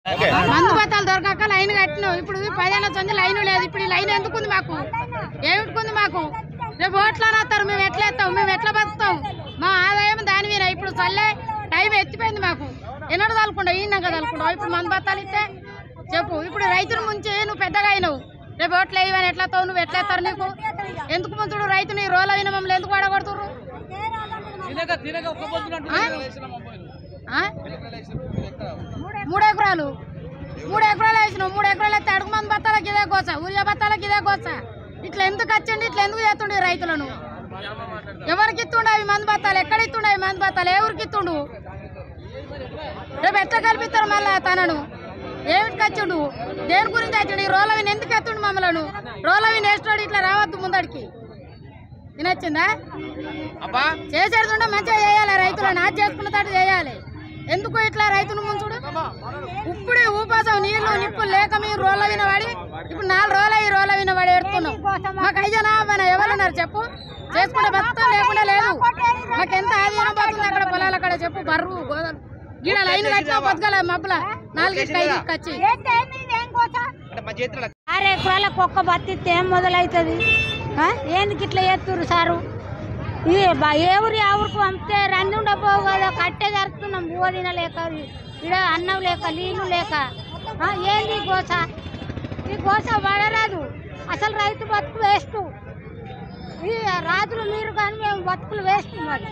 మందు బత్తాలు దొరకక లైన్ కట్టినాం. ఇప్పుడు 10 ఏళ్ళ నుంచి లైన్ లేదు. ఇప్పుడు ఈ లైన్ ఎందుకుంది మాకు? ఏమిటికుంది మాకు? రేపు ఓట్లు అనొస్తారు, మేము ఎట్లా వేస్తాం, మేము ఎట్లా బతుకుతాం? మా ఆదాయం దాని మీద. ఇప్పుడు చల్లే టైం ఎత్తిపోయింది మాకు. ఎన్నడూ తలుకుండా ఈనాక తలుకుండా ఇప్పుడు మందు బత్తాలు ఇస్తే చెప్పు. ఇప్పుడు రైతుల ముంచి నువ్వు పెద్దగా అయినావు, రేపు ఓట్లు వేయమని ఎట్లా తావు? నువ్వు ఎట్లా వేస్తారు? నీకు ఎందుకు ముంచుడు? రైతుని రోల అయిన మమ్మల్ని ఎందుకు వాడగొడుతుర్రు? 3 ఎకరాలు వేసినావు. 3 ఎకరాలు అయితే అడుగు మంది బత్తాలకి ఇదే కోస, ఊరియా బత్తాలకి ఇదే కోస. ఇట్లా ఎందుకు వచ్చండి? ఇట్లా ఎందుకు చేస్తుండే రైతులను? ఎవరికి ఇస్తుండే అవి మంది బత్తాలు? ఎక్కడ ఇస్తుండే అవి మంది బత్తాలు? ఏ ఊరికి ఇస్తుండు? రేపు ఎట్లా కల్పిస్తారు మళ్ళా తనను? ఏమిటికి వచ్చిండు? దేని గురించి వచ్చిండు? ఈ రోలవిని ఎందుకు ఎత్తుండు మమ్మలను? రోలవిని వేస్తాడు ఇట్లా రావద్దు ముందడికి. వినొచ్చిందా? చేసేస్తుండే మంచిగా చేయాలి, రైతులను అది చేసుకున్న తాటు చేయాలి. ఎందుకు ఇట్లా రైతును ముంచుడు? ఇప్పుడు ఊపాసం నీళ్లు నిప్పులు లేక మేము రోల వినవాడి ఇప్పుడు 4 రోజులు ఈ రోల వినవాడి ఎడుతున్నాం. మాకు అయ్యనా మన ఎవరున్నారు చెప్పు? చేసుకుంటే బతుకుతాం, లేకుండా లేదు. మాకు ఎంత ఆధీనం పోతుంది అక్కడ పొలాలు అక్కడ చెప్పు. బర్రు గోదాలు గీడ లైన్ కట్టినా బతకాల మబ్బుల 4 వచ్చి 6 ఎకరాలకు ఒక్క బతిస్తే ఏం మొదలవుతుంది? ఎందుకు ఇట్లా చేస్తున్నారు సారు? ఏ ఊరి ఆ ఊరికి పంపితే రంది ఉండపోవు కదా, కట్టే జరుపుతున్నాం. బువ్వ తినలేక, ఇక్కడ అన్నం లేక, నీళ్లు లేక. ఏంది గోస? ఈ గోస పడరాదు. అసలు రైతు బతుకు వేస్ట్. ఈ రాజులు మీరు కానీ మేము బతుకులు వేస్ట్. మరి